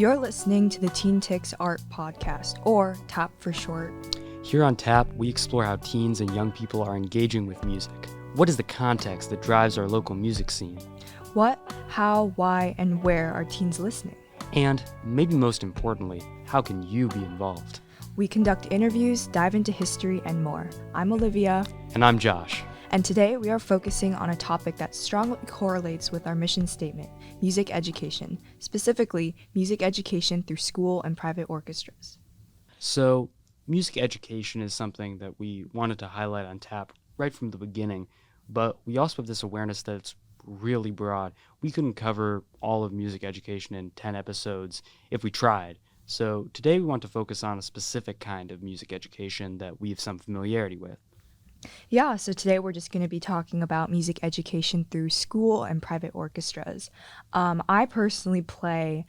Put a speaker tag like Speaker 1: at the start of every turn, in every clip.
Speaker 1: You're listening to the Teen Tix Art Podcast, or TAP for short.
Speaker 2: Here on TAP, we explore how teens and young people are engaging with music. What is the context that drives our local music scene?
Speaker 1: What, how, why, and where are teens listening?
Speaker 2: And, maybe most importantly, how can you be involved?
Speaker 1: We conduct interviews, dive into history, and more. I'm Olivia.
Speaker 2: And I'm Josh.
Speaker 1: And today we are focusing on a topic that strongly correlates with our mission statement, music education, specifically music education through school and private orchestras.
Speaker 2: So, music education is something that we wanted to highlight on TAP right from the beginning, but we also have this awareness that it's really broad. We couldn't cover all of music education in 10 episodes if we tried. So today we want to focus on a specific kind of music education that we have some familiarity with.
Speaker 1: Yeah, so today we're just going to be talking about music education through school and private orchestras. I personally play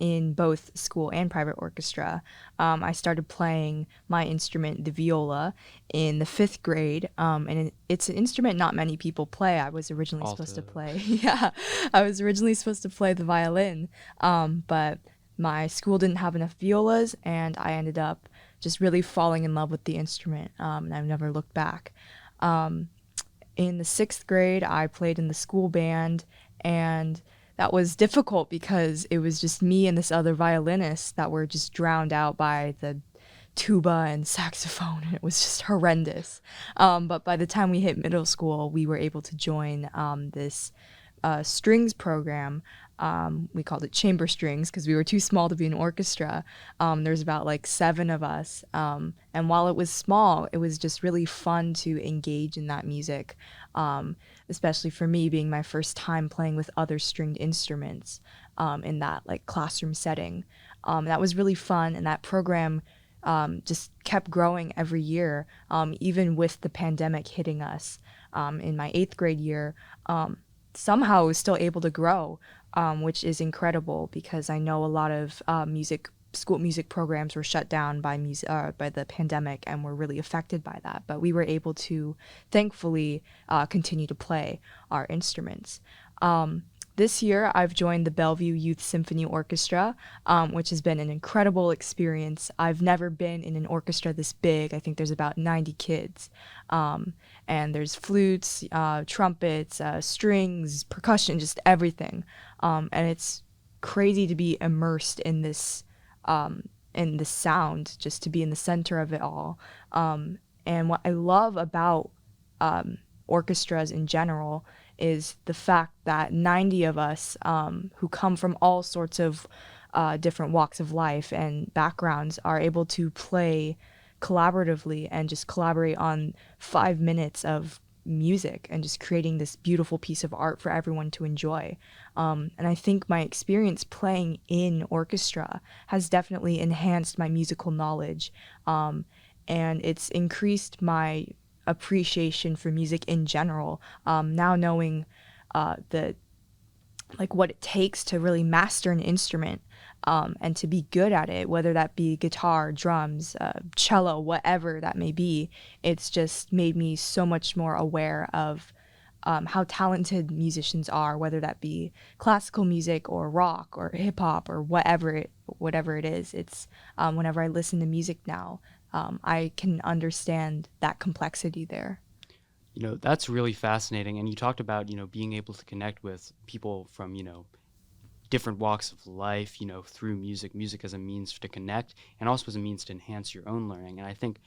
Speaker 1: in both school and private orchestra. I started playing my instrument, the viola, in the 5th grade, and it's an instrument not many people play. I was originally supposed to play the violin, but my school didn't have enough violas, and I ended up just really falling in love with the instrument, and I've never looked back. In the 6th grade, I played in the school band, and that was difficult because it was just me and this other violinist that were just drowned out by the tuba and saxophone, and it was just horrendous. But by the time we hit middle school, we were able to join this strings program. We called it chamber strings because we were too small to be an orchestra. There's about 7 of us. And while it was small, it was just really fun to engage in that music, especially for me being my first time playing with other stringed instruments in that classroom setting. That was really fun, and that program just kept growing every year, even with the pandemic hitting us. In my 8th grade year, somehow I was still able to grow, which is incredible because I know a lot of school music programs were shut down by the pandemic and were really affected by that. But we were able to, thankfully, continue to play our instruments. This year, I've joined the Bellevue Youth Symphony Orchestra, which has been an incredible experience. I've never been in an orchestra this big. I think there's about 90 kids. And there's flutes, trumpets, strings, percussion, just everything. And it's crazy to be immersed in this sound, just to be in the center of it all. And what I love about orchestras in general is the fact that 90 of us who come from all sorts of different walks of life and backgrounds are able to play collaboratively and just collaborate on 5 minutes of music and just creating this beautiful piece of art for everyone to enjoy. And I think my experience playing in orchestra has definitely enhanced my musical knowledge, and it's increased my appreciation for music in general. Now knowing what it takes to really master an instrument and to be good at it, whether that be guitar, drums, cello, whatever that may be, it's just made me so much more aware of how talented musicians are, whether that be classical music or rock or hip hop or whatever it is. It's whenever I listen to music now, I can understand that complexity there.
Speaker 2: That's really fascinating. And you talked about, being able to connect with people from, different walks of life, through music as a means to connect and also as a means to enhance your own learning. And I think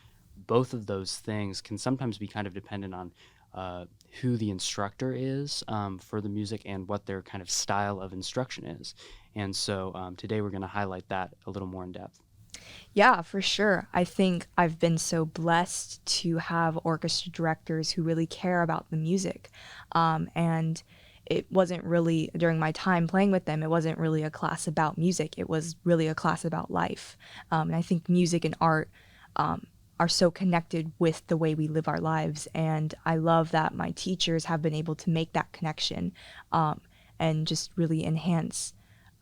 Speaker 2: both of those things can sometimes be kind of dependent on who the instructor is for the music and what their kind of style of instruction is. And so today we're going to highlight that a little more in depth.
Speaker 1: Yeah, for sure. I think I've been so blessed to have orchestra directors who really care about the music. And it wasn't really, during my time playing with them, it wasn't really a class about music. It was really a class about life. And I think music and art are so connected with the way we live our lives. And I love that my teachers have been able to make that connection and just really enhance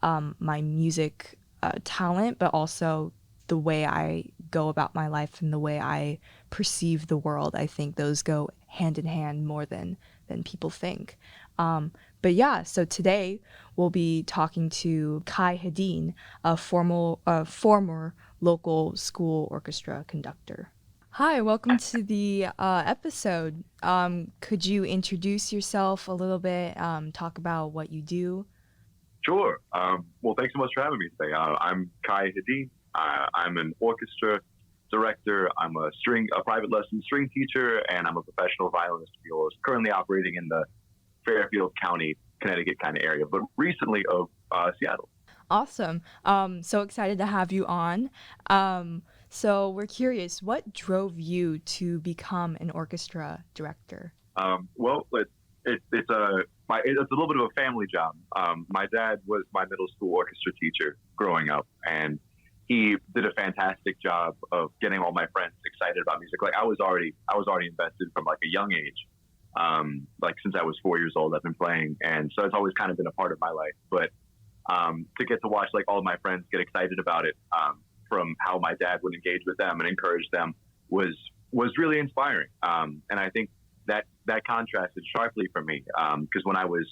Speaker 1: my music talent, but also the way I go about my life and the way I perceive the world. I think those go hand in hand more than people think. But yeah, so today we'll be talking to Kai Hedin, a former local school orchestra conductor. Hi, welcome to the episode. Could you introduce yourself a little bit, talk about what you do?
Speaker 3: Sure. Well, thanks so much for having me today. I'm Kai Hedin. I'm an orchestra director. I'm a private lesson string teacher, and I'm a professional violinist and violist. Currently operating in the Fairfield County, Connecticut kind of area, but recently of Seattle.
Speaker 1: Awesome. So excited to have you on. So we're curious, what drove you to become an orchestra director?
Speaker 3: Well, it's a little bit of a family job. My dad was my middle school orchestra teacher growing up, and he did a fantastic job of getting all my friends excited about music. Like I was already invested from like a young age. Like since I was 4 years old, I've been playing, and so it's always kind of been a part of my life. But to get to watch like all of my friends get excited about it, from how my dad would engage with them and encourage them was really inspiring. And I think that contrasted sharply for me because when I was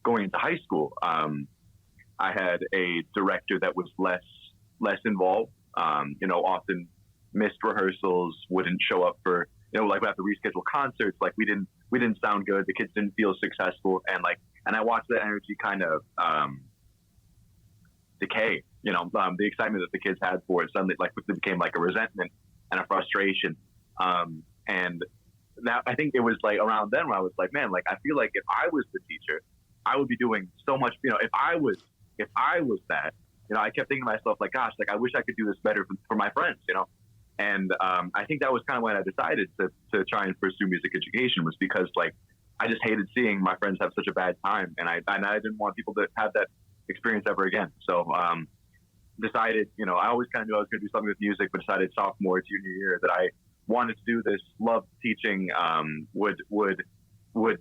Speaker 3: going into high school, I had a director that was less involved. Often missed rehearsals, wouldn't show up for like we have to reschedule concerts. Like we didn't sound good. The kids didn't feel successful, and I watched that energy kind of decay. The excitement that the kids had for it suddenly like quickly became like a resentment and a frustration. And that I think it was like around then where I was like, man, like I feel like if I was the teacher, I would be doing so much. If I was that, I kept thinking to myself like, gosh, like I wish I could do this better for my friends. And I think that was kind of when I decided to try and pursue music education, was because like I just hated seeing my friends have such a bad time, and I didn't want people to have that experience ever again. So decided, I always kind of knew I was going to do something with music, but decided sophomore, junior year that I wanted to do this, loved teaching, would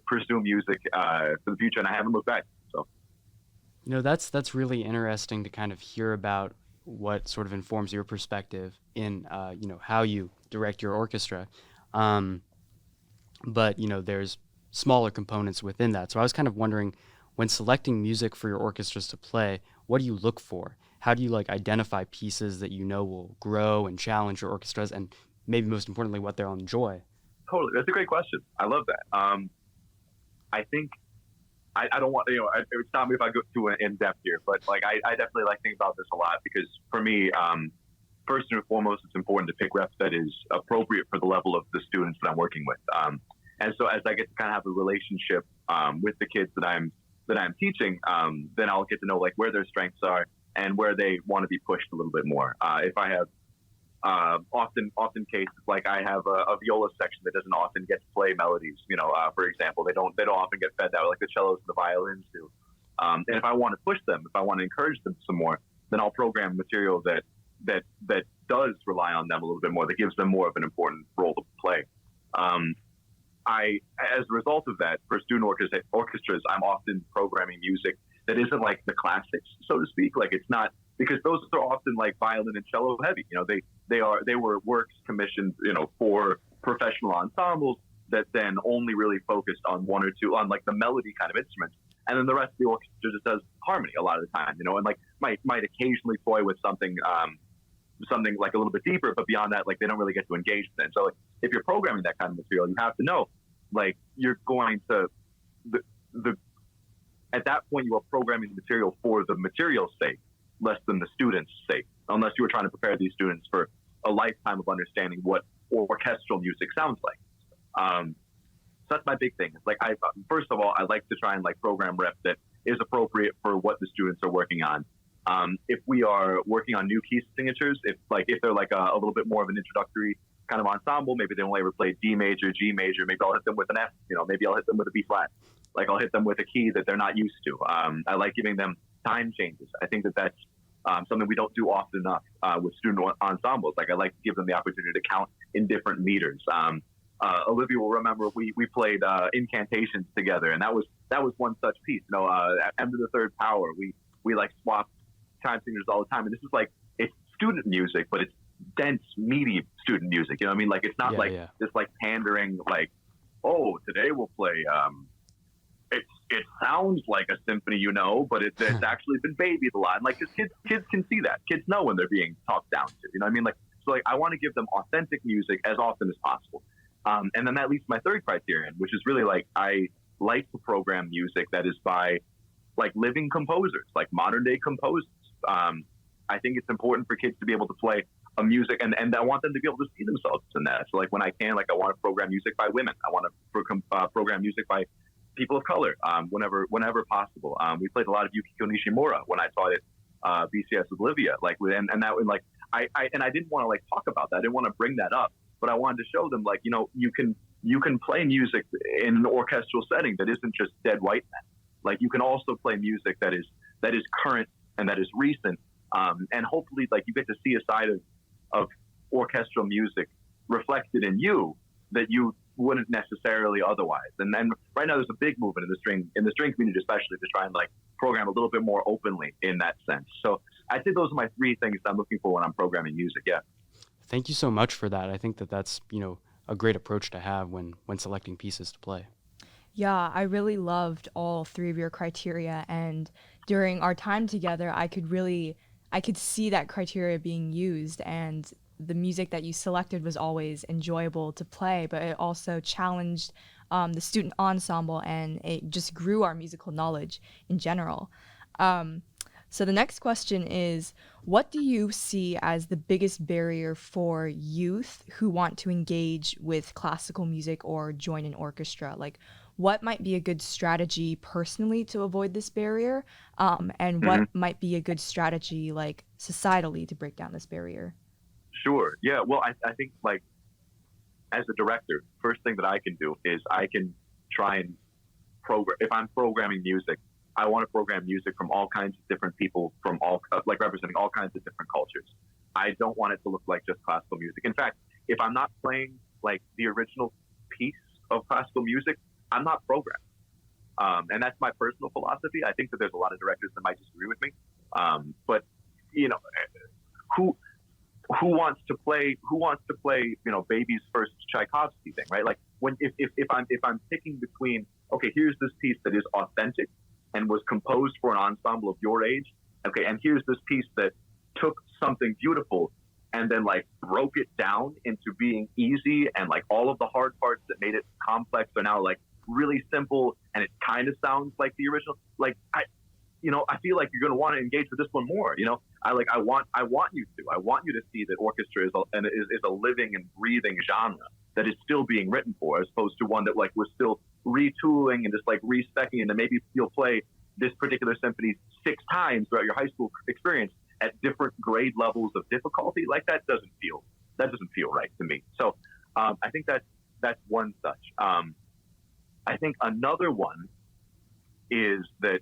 Speaker 3: pursue music for the future, and I haven't looked back. So,
Speaker 2: that's really interesting to kind of hear about what sort of informs your perspective in, how you direct your orchestra. But, there's smaller components within that. So I was kind of wondering, when selecting music for your orchestras to play, what do you look for? How do you like identify pieces that will grow and challenge your orchestras, and maybe most importantly, what they'll enjoy?
Speaker 3: Totally. That's a great question. I love that. I think I don't want, stop me if I go too in depth here, but like, I definitely like thinking about this a lot because for me, first and foremost, it's important to pick reps that is appropriate for the level of the students that I'm working with. And so as I get to kind of have a relationship, with the kids that I'm teaching, then I'll get to know like where their strengths are and where they want to be pushed a little bit more. If I have, often cases like I have a viola section that doesn't often get to play melodies. For example, they don't often get fed that way like the cellos and the violins do. And if I want to push them, if I want to encourage them some more, then I'll program material that does rely on them a little bit more, that gives them more of an important role to play. As a result of that, for student orchestras, I'm often programming music that isn't like the classics, so to speak. Like it's not, because those are often like violin and cello heavy. They were works commissioned, for professional ensembles that then only really focused on one or two, on like the melody kind of instruments. And then the rest of the orchestra just does harmony a lot of the time, and like might occasionally toy with something like a little bit deeper, but beyond that, like they don't really get to engage with it. So like if you're programming that kind of material, you have to know, like you're going to at that point you are programming the material for the material's sake, less than the students' sake, unless you were trying to prepare these students for a lifetime of understanding what orchestral music sounds like. So that's my big thing. It's like first of all, I like to try and like program rep that is appropriate for what the students are working on. If we are working on new key signatures, if they're like a little bit more of an introductory kind of ensemble, maybe they only ever play D major, G major, maybe I'll hit them with an F, maybe I'll hit them with a B flat. Like I'll hit them with a key that they're not used to. I like giving them time changes. I think that's something we don't do often enough with student ensembles. Like I like to give them the opportunity to count in different meters. Olivia will remember we played incantations together, and that was one such piece. M to the third power. We like swapped time signatures all the time, and this is like, it's student music, but it's dense, meaty student music. You know what I mean? Like it's not this like pandering, like, oh, today we'll play it sounds like a symphony, you know, but it's actually been babied a lot. And like, 'cause kids can see that. Kids know when they're being talked down to. You know what I mean? Like, so like, I want to give them authentic music as often as possible. And then that leads to my third criterion, which is really like, I like to program music that is by like living composers, like modern day composers. I think it's important for kids to be able to play a music, and I want them to be able to see themselves in that. So like when I can, like I want to program music by women. I want to program music by people of color whenever possible. We played a lot of Yukiko Nishimura when I taught at BCS with Olivia. Like and that was like I didn't want to like talk about that. I didn't want to bring that up, but I wanted to show them like, you know, you can play music in an orchestral setting that isn't just dead white men. Like you can also play music that is current and that is recent. And hopefully like you get to see a side of orchestral music reflected in you that you wouldn't necessarily otherwise. And then right now there's a big movement in the string community, especially to try and like program a little bit more openly in that sense. So I'd say those are my three things that I'm looking for when I'm programming music. Yeah.
Speaker 2: Thank you so much for that. I think that's, you know, a great approach to have when selecting pieces to play.
Speaker 1: Yeah, I really loved all three of your criteria, and during our time together, I could see that criteria being used, and the music that you selected was always enjoyable to play, but it also challenged the student ensemble, and it just grew our musical knowledge in general. So the next question is, what do you see as the biggest barrier for youth who want to engage with classical music or join an orchestra? Like, what might be a good strategy personally to avoid this barrier? And what might be a good strategy, like societally, to break down this barrier?
Speaker 3: Sure. Yeah. Well, I think like as a director, first thing that I can do is I can try and program. If I'm programming music, I want to program music from all kinds of different people, from all like representing all kinds of different cultures. I don't want it to look like just classical music. In fact, if I'm not playing like the original piece of classical music, I'm not programming. And that's my personal philosophy. I think that there's a lot of directors that might disagree with me. But you know, who wants to play, you know, Baby's first Tchaikovsky thing, right? Like if I'm picking between, okay, here's this piece that is authentic and was composed for an ensemble of your age. Okay, and here's this piece that took something beautiful and then like broke it down into being easy, and like all of the hard parts that made it complex are now like really simple, and it kind of sounds like the original. Like I feel like you're going to want to engage with this one more. You know, I want you to see that orchestra is a living and breathing genre that is still being written for, as opposed to one that like was still retooling and just like respecing, and then maybe you'll play this particular symphony 6 times throughout your high school experience at different grade levels of difficulty. Like that doesn't feel right to me. So I think that's one such. I think another one is that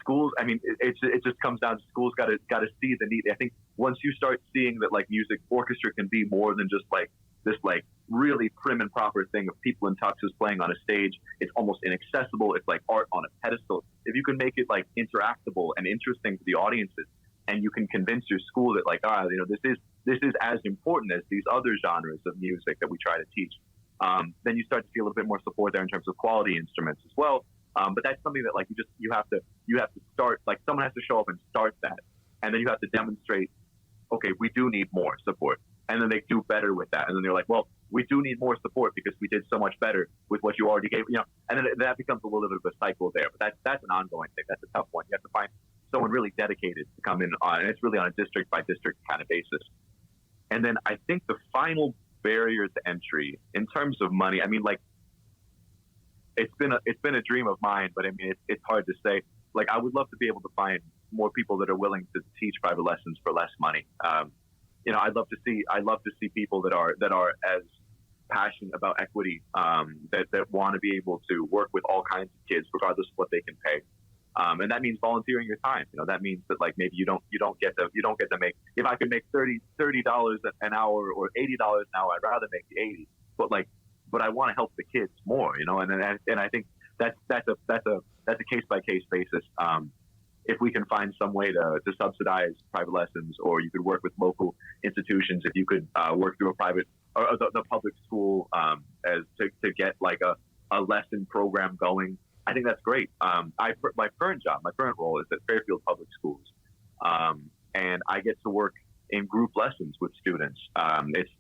Speaker 3: schools, I mean, it just comes down to schools got to see the need. I think once you start seeing that like music orchestra can be more than just like this like really prim and proper thing of people in tuxes playing on a stage, it's almost inaccessible. It's like art on a pedestal. If you can make it like interactable and interesting to the audiences, and you can convince your school that like, you know, this is as important as these other genres of music that we try to teach, then you start to see a little bit more support there in terms of quality instruments as well. But that's something that like you have to start, like someone has to show up and start that, and then you have to demonstrate, okay, we do need more support, and then they do better with that, and then they're like, well, we do need more support because we did so much better with what you already gave, you know, and then that becomes a little bit of a cycle there. But that's an ongoing thing. That's a tough one. You have to find someone really dedicated to come in on, and it's really on a district by district kind of basis. And then I think the final barrier to entry in terms of money, I mean, like it's been a dream of mine, but I mean, it's hard to say. Like I would love to be able to find more people that are willing to teach private lessons for less money. You know, I'd love to see people that are as passionate about equity, that want to be able to work with all kinds of kids regardless of what they can pay. And that means volunteering your time. You know, that means that like maybe you don't get to make, if I could make $30 an hour or $80 an hour, I'd rather make the 80. But I want to help the kids more, you know, and I think that's a case by case basis. If we can find some way to subsidize private lessons, or you could work with local institutions, if you could work through a private or the public school as to get like a lesson program going, I think that's great. My current job, my current role is at Fairfield Public Schools, and I get to work in group lessons with students.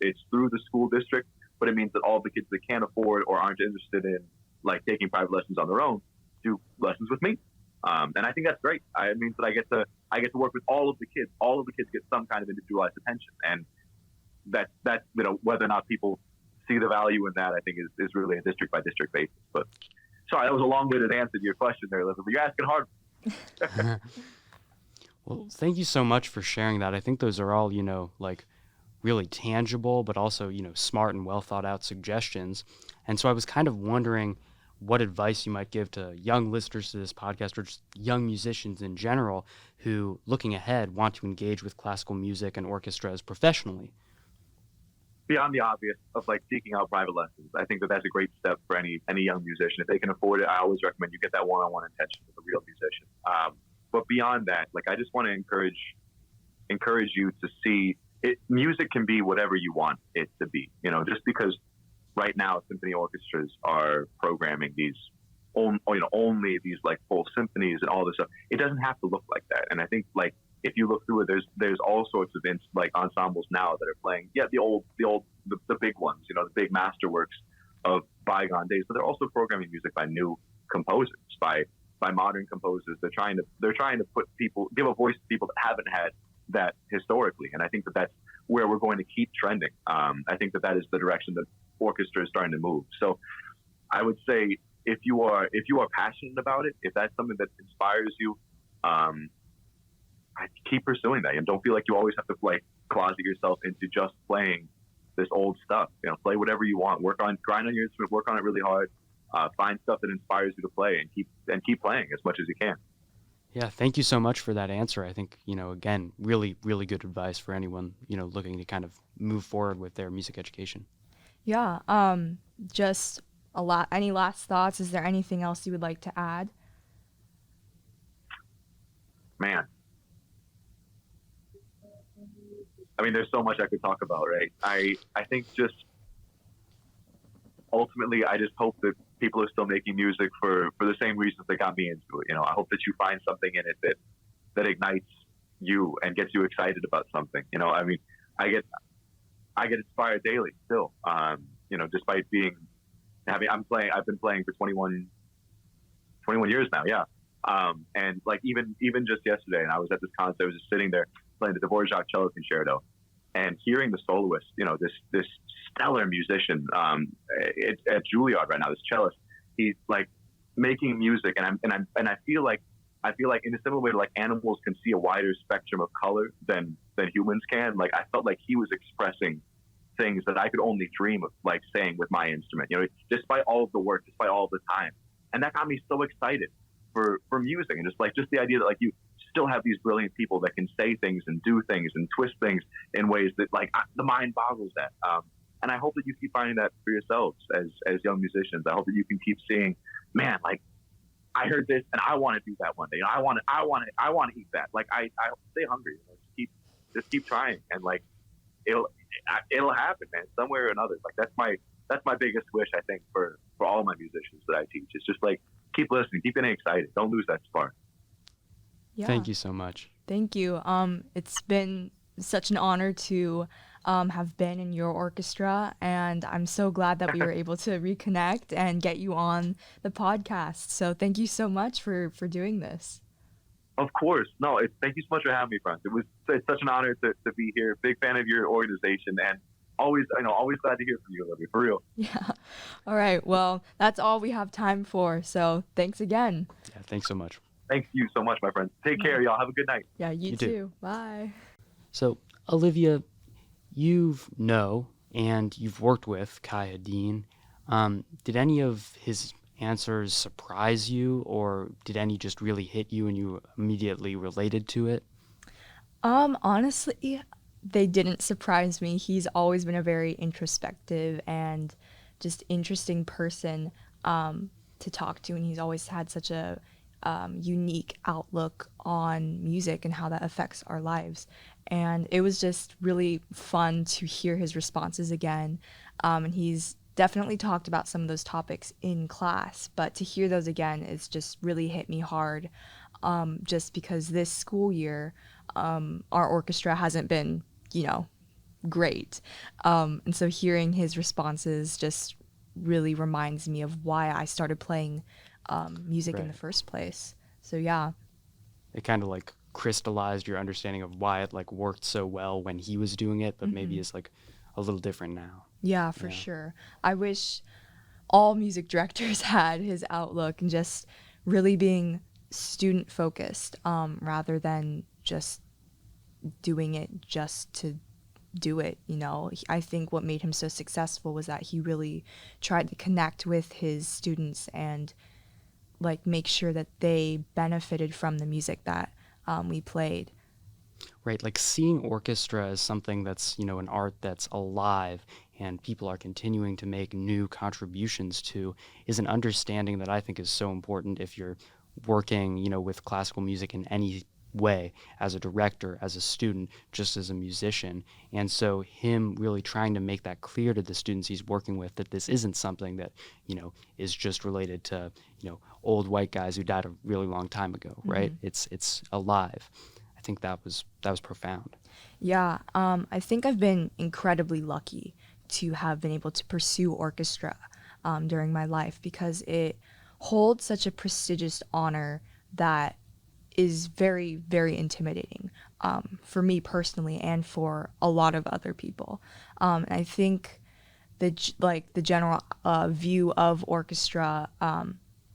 Speaker 3: It's through the school district, but it means that all the kids that can't afford or aren't interested in like taking private lessons on their own do lessons with me. And I think that's great. It means that I get to work with all of the kids. All of the kids get some kind of individualized attention, and that whether or not people see the value in that, I think is really a district by district basis. But sorry, that was a long-winded answer to your question there, Elizabeth. You're asking hard.
Speaker 2: Well, thank you so much for sharing that. I think those are all, like really tangible, but also, smart and well thought out suggestions. And so I was kind of wondering what advice you might give to young listeners to this podcast, or just young musicians in general who, looking ahead, want to engage with classical music and orchestras professionally.
Speaker 3: Beyond the obvious of like seeking out private lessons, I think that that's a great step for any young musician. If they can afford it, I always recommend you get that one-on-one attention with a real musician. But beyond that, like I just want to encourage you to see it. Music can be whatever you want it to be. Just because right now symphony orchestras are programming these only these like full symphonies and all this stuff, it doesn't have to look like that. And I think like if you look through it, there's all sorts of like ensembles now that are playing the big ones, the big masterworks of bygone days, but they're also programming music by new composers, by modern composers. They're trying to give a voice to people that haven't had that historically, and I think that that's where we're going to keep trending. I think that is the direction that orchestra is starting to move. So I would say if you are passionate about it, if that's something that inspires you, I keep pursuing that, and don't feel like you always have to like closet yourself into just playing this old stuff. Play whatever you want. Grind on your instrument. Work on it really hard. Find stuff that inspires you to play, and keep playing as much as you can.
Speaker 2: Yeah, thank you so much for that answer. I think, again, really, really good advice for anyone, looking to kind of move forward with their music education.
Speaker 1: Yeah. Just any last thoughts? Is there anything else you would like to add?
Speaker 3: Man. I mean, there's so much I could talk about, right? I think just ultimately, I just hope that people are still making music for the same reasons that got me into it. I hope that you find something in it that ignites you and gets you excited about something. I mean, I get inspired daily still. Despite I've been playing for 21 years now. Yeah. And like even just yesterday, and I was at this concert, I was just sitting there playing the Dvorak cello concerto, and hearing the soloist, this stellar musician at Juilliard right now, this cellist, he's like making music, and I feel like in a similar way to like animals can see a wider spectrum of color than humans can. Like I felt like he was expressing things that I could only dream of like saying with my instrument. Despite all of the work, despite all of the time, and that got me so excited for music, and just the idea that like you still have these brilliant people that can say things and do things and twist things in ways that like the mind boggles at. And I hope that you keep finding that for yourselves as young musicians. I hope that you can keep seeing, man, like I heard this and I want to do that one day. I want to eat that. Like I stay hungry. Just keep trying, and like it'll happen, man, somewhere or another. Like that's my biggest wish, I think, for all my musicians that I teach. It's just like keep listening, keep getting excited. Don't lose that spark.
Speaker 1: Yeah.
Speaker 2: Thank you so much.
Speaker 1: Thank you. It's been such an honor to have been in your orchestra, and I'm so glad that we were able to reconnect and get you on the podcast. So thank you so much for doing this.
Speaker 3: Of course. No, thank you so much for having me, Franz. It's such an honor to be here. Big fan of your organization, and always glad to hear from you, Olivia, for real.
Speaker 1: Yeah. All right. Well, that's all we have time for. So thanks again.
Speaker 2: Yeah, thanks so much.
Speaker 3: Thank you so much, my friend. Take care, y'all. Have a good night.
Speaker 1: Yeah, you too. Bye.
Speaker 2: So, Olivia, you've worked with Kai Hedin. Did any of his answers surprise you, or did any just really hit you and you immediately related to it?
Speaker 1: Honestly, they didn't surprise me. He's always been a very introspective and just interesting person to talk to, and he's always had such a unique outlook on music and how that affects our lives. And it was just really fun to hear his responses again. And he's definitely talked about some of those topics in class, but to hear those again, it's just really hit me hard. Just because this school year, our orchestra hasn't been, you know, great. And so hearing his responses just really reminds me of why I started playing music in the
Speaker 2: Right.
Speaker 1: first place. So yeah.
Speaker 2: It kind of like crystallized your understanding of why it like worked so well when he was doing it, but maybe it's like a little different now.
Speaker 1: Yeah, for
Speaker 2: Yeah.
Speaker 1: sure. I wish all music directors had his outlook and just really being student focused, rather than just doing it just to do it. I think what made him so successful was that he really tried to connect with his students and like make sure that they benefited from the music that we played.
Speaker 2: Right, like seeing orchestra as something that's, an art that's alive and people are continuing to make new contributions to is an understanding that I think is so important if you're working, with classical music in any way, as a director, as a student, just as a musician. And so him really trying to make that clear to the students he's working with, that this isn't something that, is just related to, old white guys who died a really long time ago, right? It's alive. I think that was profound.
Speaker 1: Yeah, I think I've been incredibly lucky to have been able to pursue orchestra during my life because it holds such a prestigious honor that is very, very intimidating for me personally and for a lot of other people. And I think the general view of orchestra,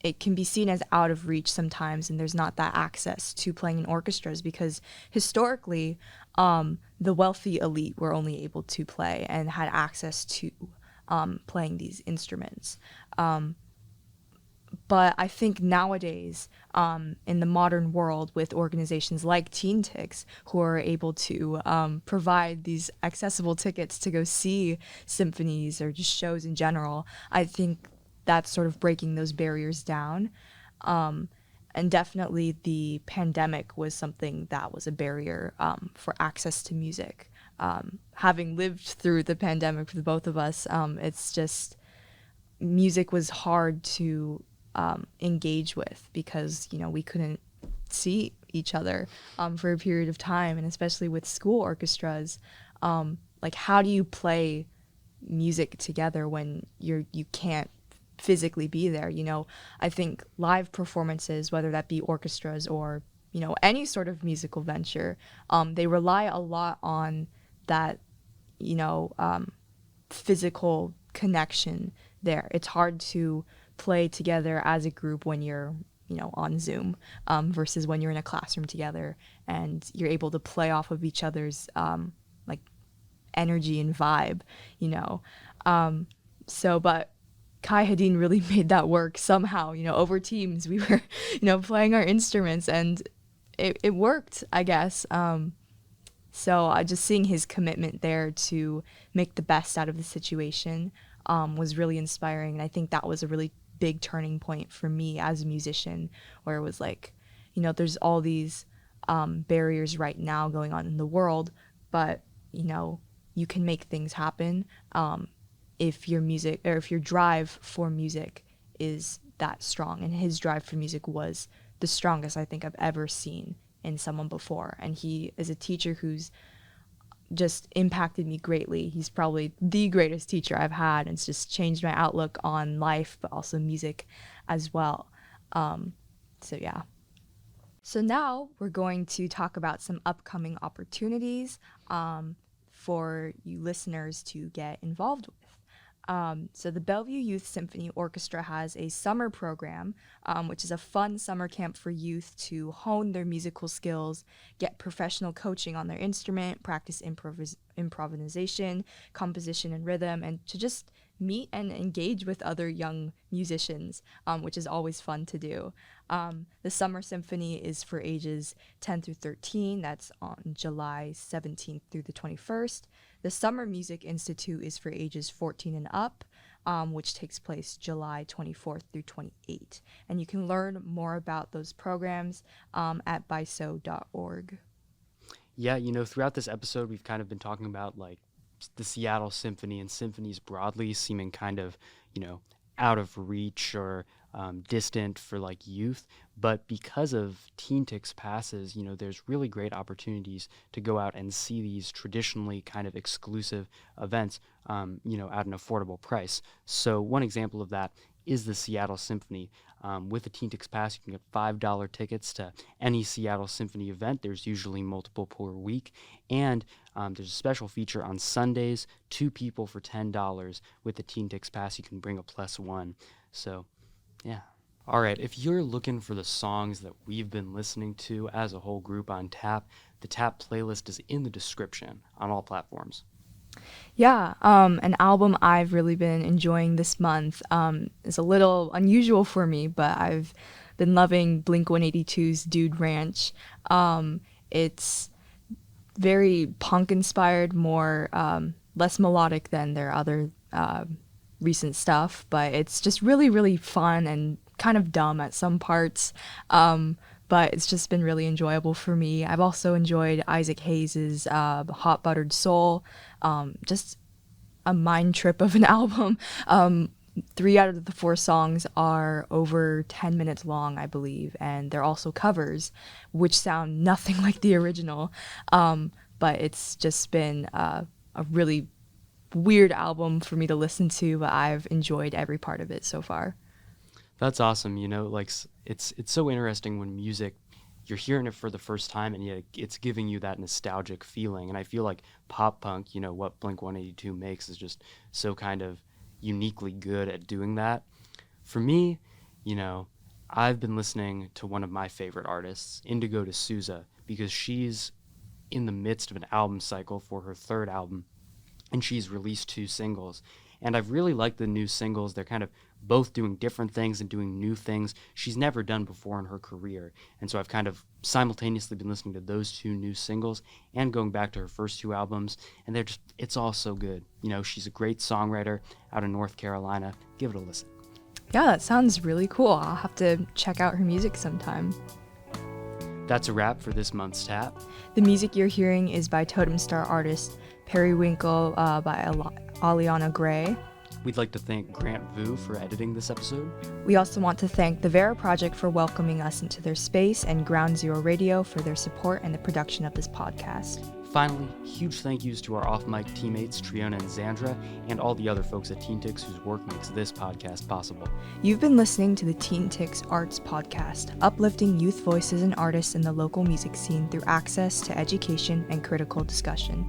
Speaker 1: it can be seen as out of reach sometimes, and there's not that access to playing in orchestras because historically, the wealthy elite were only able to play and had access to playing these instruments. But I think nowadays, in the modern world, with organizations like Teen Tix, who are able to provide these accessible tickets to go see symphonies or just shows in general, I think that's sort of breaking those barriers down. And definitely the pandemic was something that was a barrier for access to music. Having lived through the pandemic for the both of us, it's just music was hard to engage with because we couldn't see each other for a period of time, and especially with school orchestras, like how do you play music together when you can't physically be there? I think live performances, whether that be orchestras or any sort of musical venture, they rely a lot on that physical connection there. It's hard to play together as a group when you're on Zoom, versus when you're in a classroom together and you're able to play off of each other's like energy and vibe. But Kai Hedin really made that work somehow. Over Teams we were playing our instruments and it worked, I guess. So just seeing his commitment there to make the best out of the situation was really inspiring. And I think that was a really big turning point for me as a musician, where it was like, there's all these barriers right now going on in the world, but, you can make things happen if your music or if your drive for music is that strong. And his drive for music was the strongest I think I've ever seen in someone before. And he is a teacher who's just impacted me greatly. He's probably the greatest teacher I've had, and it's just changed my outlook on life, but also music as well. So yeah. So now we're going to talk about some upcoming opportunities for you listeners to get involved with. So the Bellevue Youth Symphony Orchestra has a summer program, which is a fun summer camp for youth to hone their musical skills, get professional coaching on their instrument, practice improvisation, composition, and rhythm, and to just meet and engage with other young musicians, which is always fun to do. The Summer Symphony is for ages 10 through 13. That's on July 17th through the 21st. The Summer Music Institute is for ages 14 and up, which takes place July 24th through 28th. And you can learn more about those programs at biso.org.
Speaker 2: Yeah, throughout this episode, we've kind of been talking about like the Seattle Symphony and symphonies broadly seeming kind of, out of reach or distant for like youth. But because of Teen Tix passes, there's really great opportunities to go out and see these traditionally kind of exclusive events, at an affordable price. So one example of that is the Seattle Symphony. With a Teen Tix Pass, you can get $5 tickets to any Seattle Symphony event. There's usually multiple per week. And there's a special feature on Sundays, 2 people for $10. With the Teen Tix Pass, you can bring a +1. So, yeah. All right, if you're looking for the songs that we've been listening to as a whole group on Tap, the Tap playlist is in the description on all platforms.
Speaker 1: Yeah, an album I've really been enjoying this month is a little unusual for me, but I've been loving Blink-182's Dude Ranch. It's very punk-inspired, more less melodic than their other recent stuff, but it's just really, really fun and kind of dumb at some parts. But it's just been really enjoyable for me. I've also enjoyed Isaac Hayes' Hot Buttered Soul. Just a mind trip of an album. 3 out of the 4 songs are over 10 minutes long, I believe, and they're also covers, which sound nothing like the original. But it's just been a really weird album for me to listen to, but I've enjoyed every part of it so far.
Speaker 2: That's awesome. Like it's so interesting when music, you're hearing it for the first time and yet it's giving you that nostalgic feeling. And I feel like pop punk, what Blink-182 makes is just so kind of uniquely good at doing that. For me, I've been listening to one of my favorite artists, Indigo D'Souza, because she's in the midst of an album cycle for her 3rd album, and she's released 2 singles. And I've really liked the new singles. They're kind of both doing different things and doing new things she's never done before in her career. And so I've kind of simultaneously been listening to those 2 new singles and going back to her first 2 albums. And it's all so good. She's a great songwriter out of North Carolina. Give it a listen.
Speaker 1: Yeah, that sounds really cool. I'll have to check out her music sometime.
Speaker 2: That's a wrap for this month's Tap.
Speaker 1: The music you're hearing is by Totem Star artist Periwinkle by Aleyanna Grae.
Speaker 2: We'd like to thank Grant Vu for editing this episode.
Speaker 1: We also want to thank the Vera Project for welcoming us into their space and Ground Zero Radio for their support and the production of this podcast.
Speaker 2: Finally, huge thank yous to our off-mic teammates Triona and Xandra and all the other folks at Teen Tix whose work makes this podcast possible.
Speaker 1: You've been listening to the Teen Tix Arts Podcast, uplifting youth voices and artists in the local music scene through access to education and critical discussion.